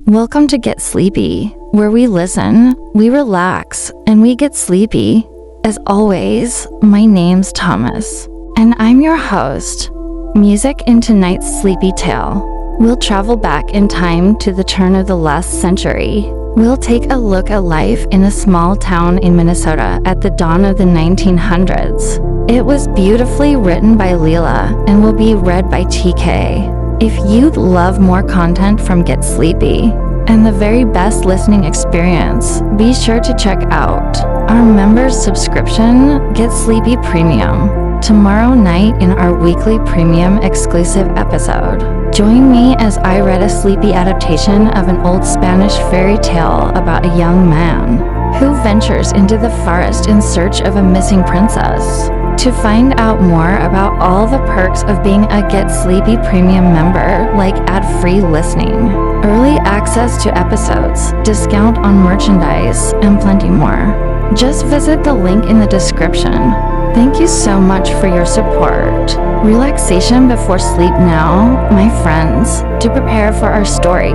Welcome to Get Sleepy, where we listen, we relax, and we get sleepy. As always, my name's Thomas, and I'm your host. Music in tonight's sleepy tale. We'll travel back in time to the turn of the last century. We'll take a look at life in a small town in Minnesota at the dawn of the 1900s. It was beautifully written by Leela and will be read by TK. If you'd love more content from Get Sleepy and the very best listening experience, be sure to check out our members subscription, Get Sleepy Premium, tomorrow night in our weekly premium exclusive episode. Join me as I read a sleepy adaptation of an old Spanish fairy tale about a young man who ventures into the forest in search of a missing princess. To find out more about all the perks of being a Get Sleepy Premium member, like ad-free listening, early access to episodes, discount on merchandise, and plenty more, just visit the link in the description. Thank you so much for your support. Relaxation before sleep now, my friends, to prepare for our story.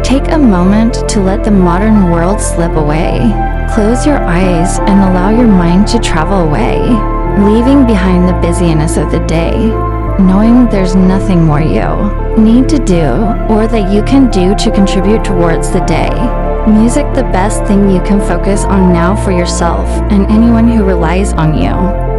Take a moment to let the modern world slip away. Close your eyes and allow your mind to travel away, leaving behind the busyness of the day, knowing there's nothing more you need to do or that you can do to contribute towards the day. Music, the best thing you can focus on now for yourself and anyone who relies on you,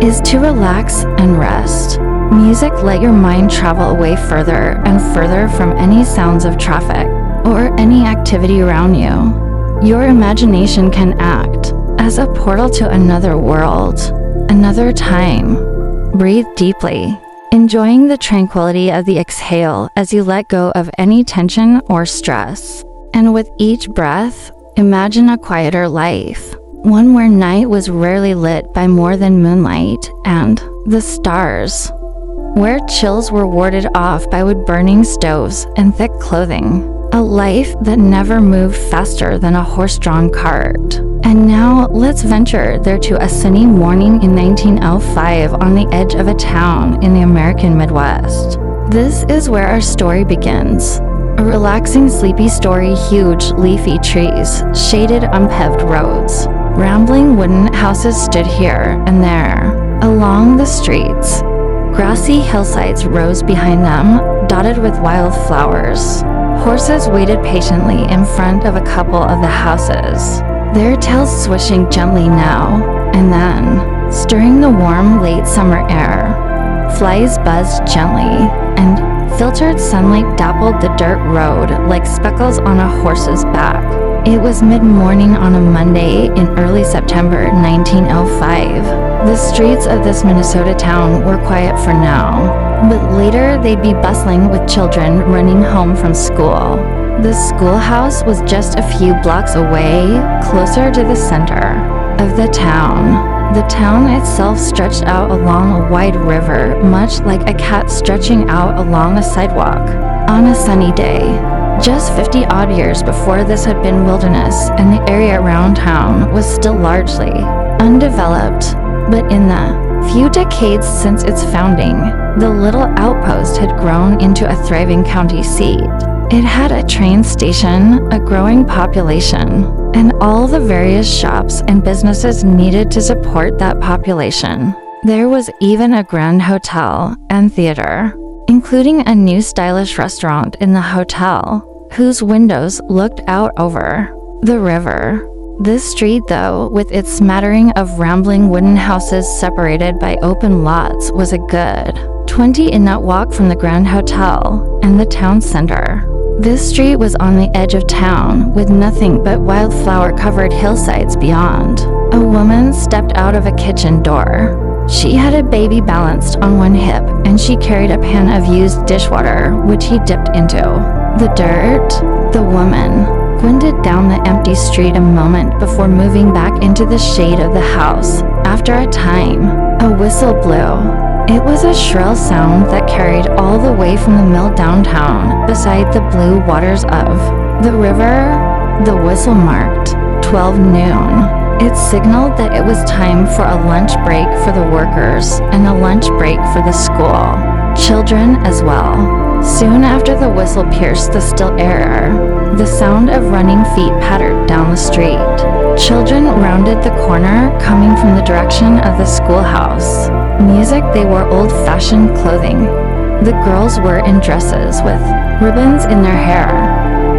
is to relax and rest. Music, let your mind travel away further and further from any sounds of traffic or any activity around you. Your imagination can act as a portal to another world, another time. Breathe deeply, enjoying the tranquility of the exhale as you let go of any tension or stress. And with each breath, imagine a quieter life, one where night was rarely lit by more than moonlight and the stars, where chills were warded off by wood-burning stoves and thick clothing. A life that never moved faster than a horse-drawn cart. And now, let's venture there to a sunny morning in 1905 on the edge of a town in the American Midwest. This is where our story begins. A relaxing, sleepy story, huge, leafy trees, shaded, unpaved roads. Rambling wooden houses stood here and there along the streets. Grassy hillsides rose behind them, dotted with wildflowers. Horses waited patiently in front of a couple of the houses, their tails swishing gently now and then, stirring the warm late summer air. Flies buzzed gently, and filtered sunlight dappled the dirt road like speckles on a horse's back. It was mid-morning on a Monday in early September 1905. The streets of this Minnesota town were quiet for now, but later they'd be bustling with children running home from school. The schoolhouse was just a few blocks away, closer to the center of the town. The town itself stretched out along a wide river, much like a cat stretching out along a sidewalk. On a sunny day, just 50-odd years before this had been wilderness, and the area around town was still largely undeveloped, but in the few decades since its founding, the little outpost had grown into a thriving county seat. It had a train station, a growing population, and all the various shops and businesses needed to support that population. There was even a grand hotel and theater, including a new stylish restaurant in the hotel, whose windows looked out over the river. This street, though, with its smattering of rambling wooden houses separated by open lots, was a good 20-minute walk from the Grand Hotel and the town center. This street was on the edge of town, with nothing but wildflower-covered hillsides beyond. A woman stepped out of a kitchen door. She had a baby balanced on one hip, and she carried a pan of used dishwater, which he dipped into the dirt. The woman squinted down the empty street a moment before moving back into the shade of the house. After a time, a whistle blew. It was a shrill sound that carried all the way from the mill downtown beside the blue waters of the river. The whistle marked 12 noon. It signaled that it was time for a lunch break for the workers and a lunch break for the school children as well. Soon after the whistle pierced the still air, The sound of running feet pattered down the street. Children rounded the corner, coming from the direction of the schoolhouse. Music, they wore old-fashioned clothing. The girls were in dresses with ribbons in their hair.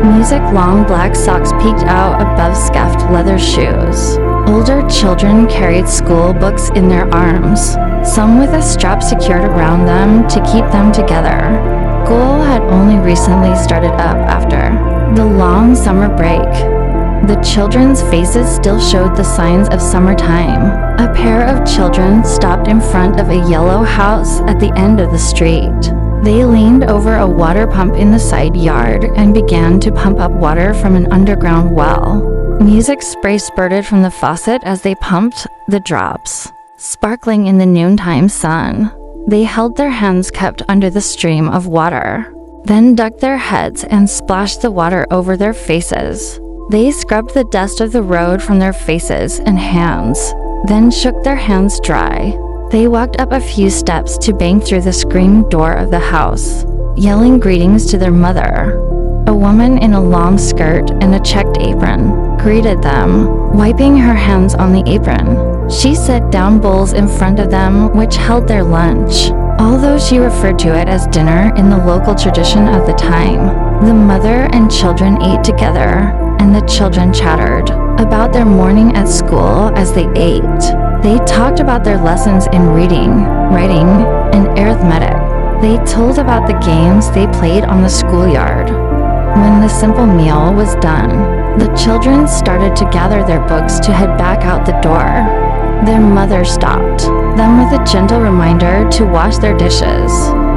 Music, long black socks peeked out above scuffed leather shoes. Older children carried school books in their arms, some with a strap secured around them to keep them together. School had only recently started up after the long summer break. The children's faces still showed the signs of summertime. A pair of children stopped in front of a yellow house at the end of the street. They leaned over a water pump in the side yard and began to pump up water from an underground well. Music spray spurted from the faucet as they pumped, the drops sparkling in the noontime sun. They held their hands cupped under the stream of water, then ducked their heads and splashed the water over their faces. They scrubbed the dust of the road from their faces and hands, then shook their hands dry. They walked up a few steps to bang through the screen door of the house, yelling greetings to their mother. A woman in a long skirt and a checked apron greeted them, wiping her hands on the apron. She set down bowls in front of them which held their lunch, although she referred to it as dinner in the local tradition of the time. The mother and children ate together, and the children chattered about their morning at school as they ate. They talked about their lessons in reading, writing, and arithmetic. They told about the games they played on the schoolyard. When the simple meal was done, the children started to gather their books to head back out the door. Their mother stopped them with a gentle reminder to wash their dishes.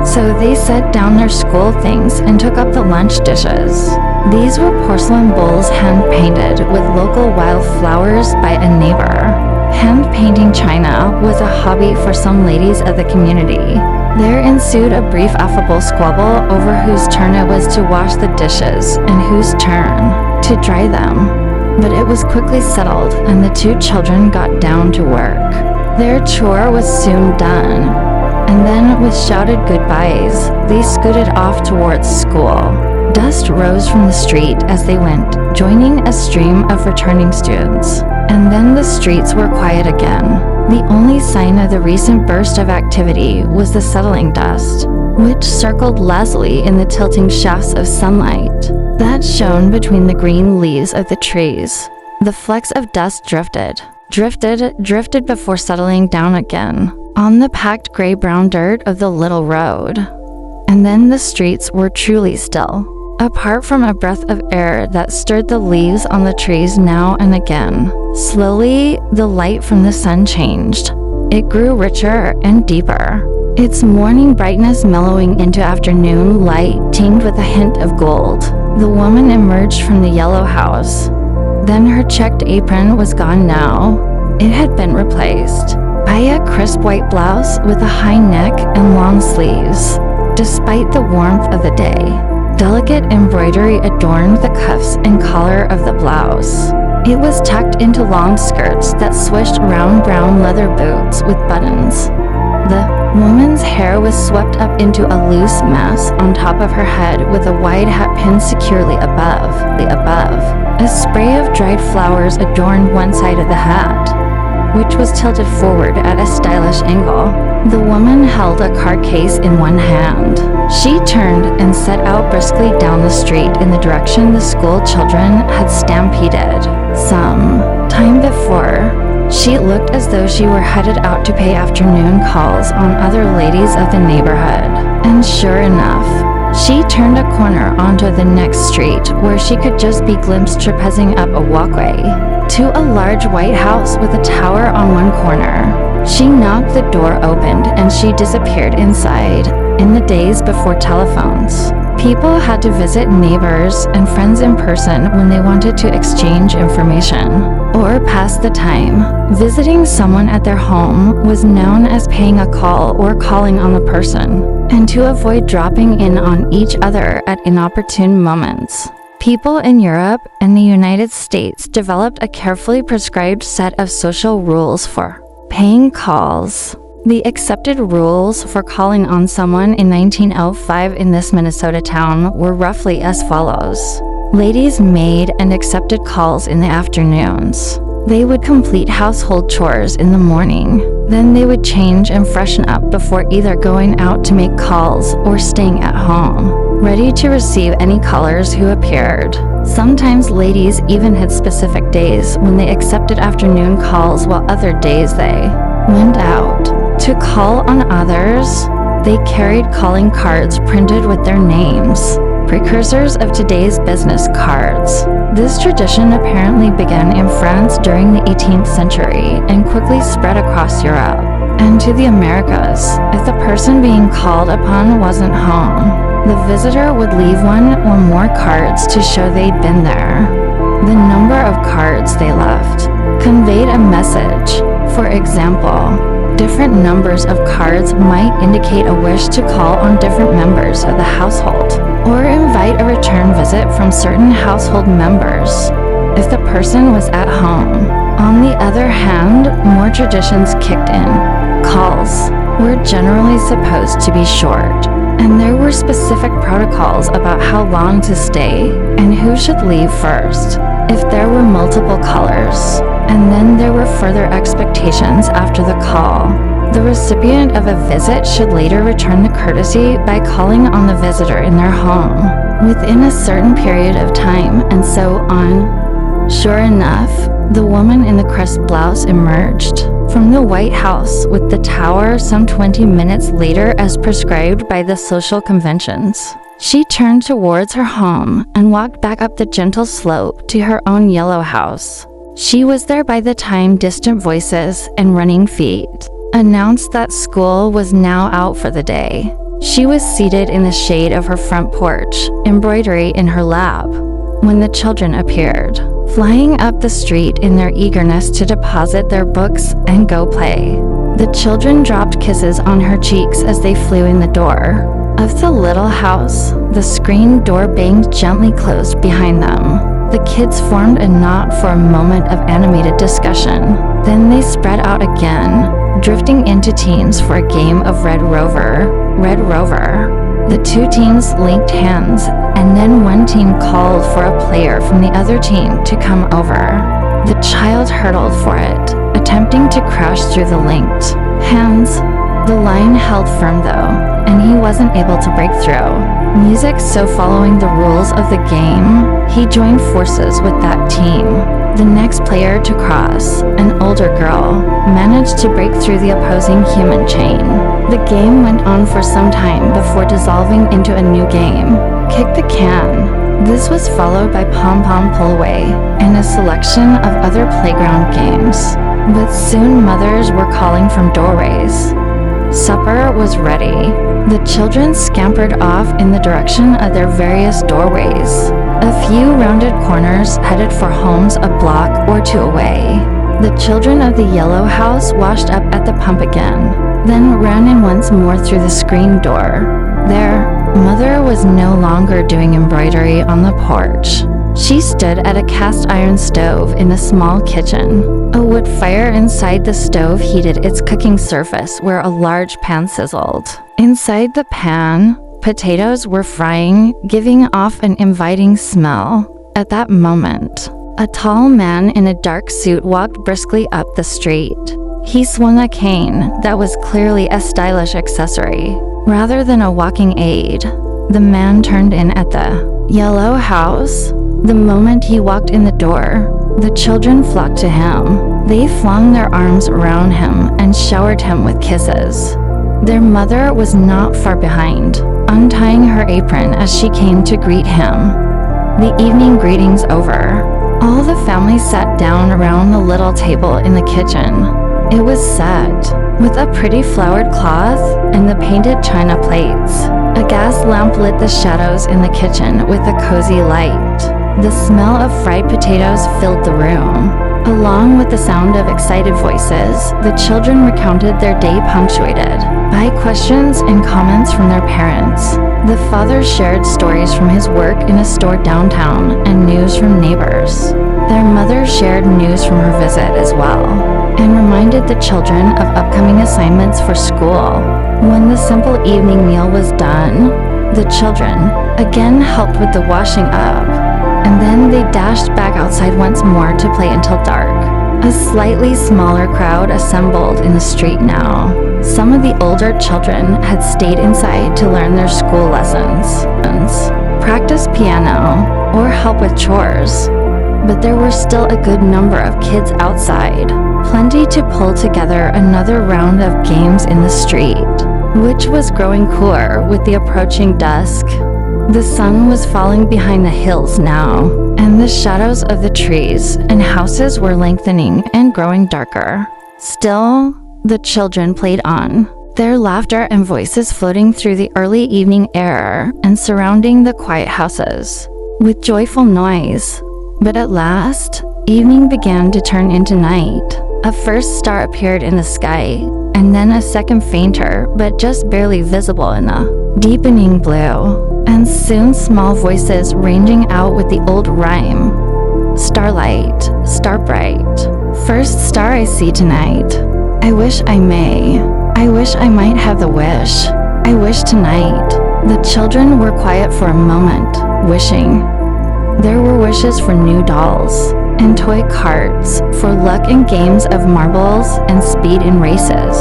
So they set down their school things and took up the lunch dishes. These were porcelain bowls hand-painted with local wildflowers by a neighbor. Hand-painting china was a hobby for some ladies of the community. There ensued a brief affable squabble over whose turn it was to wash the dishes and whose turn to dry them. But it was quickly settled, and the two children got down to work. Their chore was soon done, and then with shouted goodbyes, they scooted off towards school. Dust rose from the street as they went, joining a stream of returning students. And then the streets were quiet again. The only sign of the recent burst of activity was the settling dust, which circled lazily in the tilting shafts of sunlight that shone between the green leaves of the trees. The flecks of dust drifted before settling down again on the packed gray-brown dirt of the little road. And then the streets were truly still, apart from a breath of air that stirred the leaves on the trees now and again. Slowly, the light from the sun changed. It grew richer and deeper, its morning brightness mellowing into afternoon light tinged with a hint of gold. The woman emerged from the yellow house. Then her checked apron was gone now. It had been replaced by a crisp white blouse with a high neck and long sleeves. Despite the warmth of the day, delicate embroidery adorned the cuffs and collar of the blouse. It was tucked into long skirts that swished around brown leather boots with buttons. The woman's hair was swept up into a loose mass on top of her head with a wide hat pinned securely above. A spray of dried flowers adorned one side of the hat, which was tilted forward at a stylish angle. The woman held a card case in one hand. She turned and set out briskly down the street in the direction the school children had stampeded. Some time before, she looked as though she were headed out to pay afternoon calls on other ladies of the neighborhood. And sure enough, she turned a corner onto the next street where she could just be glimpsed trapezing up a walkway to a large white house with a tower on one corner. She knocked, the door opened, and she disappeared inside. In the days before telephones, people had to visit neighbors and friends in person when they wanted to exchange information or pass the time. Visiting someone at their home was known as paying a call or calling on the person, and to avoid dropping in on each other at inopportune moments, people in Europe and the United States developed a carefully prescribed set of social rules for paying calls. The accepted rules for calling on someone in 1905 in this Minnesota town were roughly as follows. Ladies made and accepted calls in the afternoons. They would complete household chores in the morning. Then they would change and freshen up before either going out to make calls or staying at home, ready to receive any callers who appeared. Sometimes ladies even had specific days when they accepted afternoon calls, while other days they went out to call on others. They carried calling cards printed with their names, precursors of today's business cards. This tradition apparently began in France during the 18th century and quickly spread across Europe and to the Americas. If the person being called upon wasn't home, the visitor would leave one or more cards to show they'd been there. The number of cards they left conveyed a message. For example, different numbers of cards might indicate a wish to call on different members of the household, or invite a return visit from certain household members if the person was at home. On the other hand, more traditions kicked in. Calls were generally supposed to be short, and there were specific protocols about how long to stay and who should leave first if there were multiple callers. And then there were further expectations after the call. The recipient of a visit should later return the courtesy by calling on the visitor in their home within a certain period of time, and so on. Sure enough, the woman in the crisp blouse emerged from the White House with the tower some 20 minutes later as prescribed by the social conventions. She turned towards her home and walked back up the gentle slope to her own yellow house. She was there by the time distant voices and running feet announced that school was now out for the day. She was seated in the shade of her front porch, embroidery in her lap, when the children appeared, flying up the street in their eagerness to deposit their books and go play. The children dropped kisses on her cheeks as they flew in the door of the little house. The screen door banged gently closed behind them. The kids formed a knot for a moment of animated discussion. Then they spread out again, drifting into teams for a game of Red Rover. Red Rover. The two teams linked hands, and then one team called for a player from the other team to come over. The child hurtled for it, attempting to crash through the linked hands. The line held firm though, and he wasn't able to break through. Music so following the rules of the game, he joined forces with that team. The next player to cross, an older girl, managed to break through the opposing human chain. The game went on for some time before dissolving into a new game, Kick the Can. This was followed by Pom Pom Pull Away and a selection of other playground games. But soon mothers were calling from doorways. Supper was ready. The children scampered off in the direction of their various doorways. A few rounded corners headed for homes a block or two away. The children of the yellow house washed up at the pump again, then ran in once more through the screen door. Their mother was no longer doing embroidery on the porch. She stood at a cast iron stove in the small kitchen. A wood fire inside the stove heated its cooking surface where a large pan sizzled. Inside the pan, potatoes were frying, giving off an inviting smell. At that moment, a tall man in a dark suit walked briskly up the street. He swung a cane that was clearly a stylish accessory, rather than a walking aid. The man turned in at the yellow house. The moment he walked in the door, the children flocked to him. They flung their arms around him and showered him with kisses. Their mother was not far behind, untying her apron as she came to greet him. The evening greetings over, all the family sat down around the little table in the kitchen. It was set with a pretty flowered cloth and the painted china plates. A gas lamp lit the shadows in the kitchen with a cozy light. The smell of fried potatoes filled the room. Along with the sound of excited voices, the children recounted their day punctuated by questions and comments from their parents. The father shared stories from his work in a store downtown and news from neighbors. Their mother shared news from her visit as well, and reminded the children of upcoming assignments for school. When the simple evening meal was done, the children again helped with the washing up and then they dashed back outside once more to play until dark. A slightly smaller crowd assembled in the street now. Some of the older children had stayed inside to learn their school lessons, practice piano, or help with chores. But there were still a good number of kids outside, plenty to pull together another round of games in the street, which was growing cooler with the approaching dusk. The sun was falling behind the hills now, and the shadows of the trees and houses were lengthening and growing darker. Still, the children played on, their laughter and voices floating through the early evening air and surrounding the quiet houses with joyful noise. But at last, evening began to turn into night. A first star appeared in the sky, and then a second fainter, but just barely visible in the deepening blue. And soon small voices ranging out with the old rhyme. Starlight, star bright, first star I see tonight. I wish I may. I wish I might have the wish. I wish tonight. The children were quiet for a moment, wishing. There were wishes for new dolls and toy carts, for luck in games of marbles and speed in races.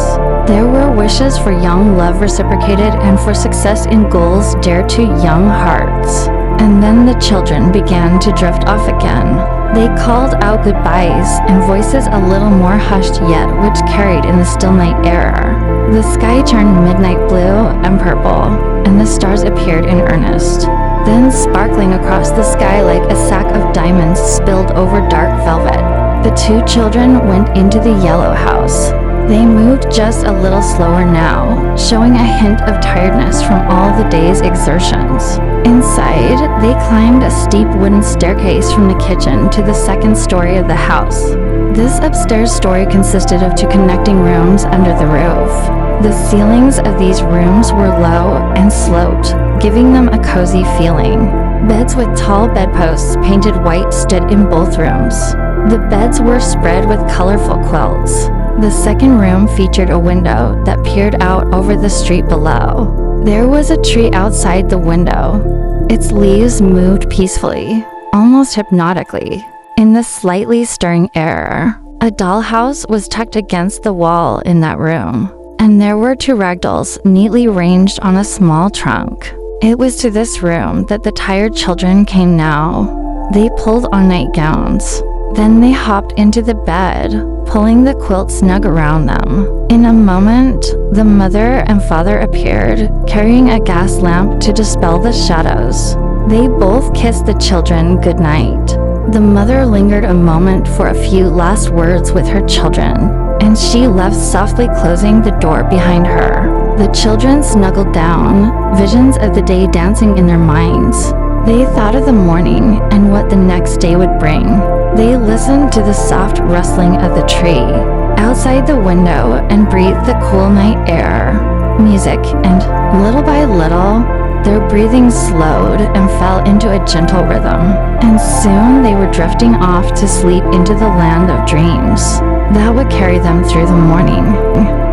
There were wishes for young love reciprocated and for success in goals dear to young hearts. And then the children began to drift off again. They called out goodbyes and voices a little more hushed yet which carried in the still night air. The sky turned midnight blue and purple, and the stars appeared in earnest. Then sparkling across the sky like a sack of diamonds spilled over dark velvet, the two children went into the yellow house. They moved just a little slower now, showing a hint of tiredness from all the day's exertions. Inside, they climbed a steep wooden staircase from the kitchen to the second story of the house. This upstairs story consisted of two connecting rooms under the roof. The ceilings of these rooms were low and sloped, giving them a cozy feeling. Beds with tall bedposts painted white stood in both rooms. The beds were spread with colorful quilts. The second room featured a window that peered out over the street below. There was a tree outside the window. Its leaves moved peacefully, almost hypnotically, in the slightly stirring air. A dollhouse was tucked against the wall in that room, and there were two ragdolls neatly ranged on a small trunk. It was to this room that the tired children came now. They pulled on nightgowns. Then they hopped into the bed, pulling the quilt snug around them. In a moment, the mother and father appeared, carrying a gas lamp to dispel the shadows. They both kissed the children goodnight. The mother lingered a moment for a few last words with her children, and she left softly closing the door behind her. The children snuggled down, visions of the day dancing in their minds. They thought of the morning and what the next day would bring. They listened to the soft rustling of the tree outside the window and breathed the cool night air, music, and little by little, their breathing slowed and fell into a gentle rhythm. And soon they were drifting off to sleep into the land of dreams that would carry them through the morning.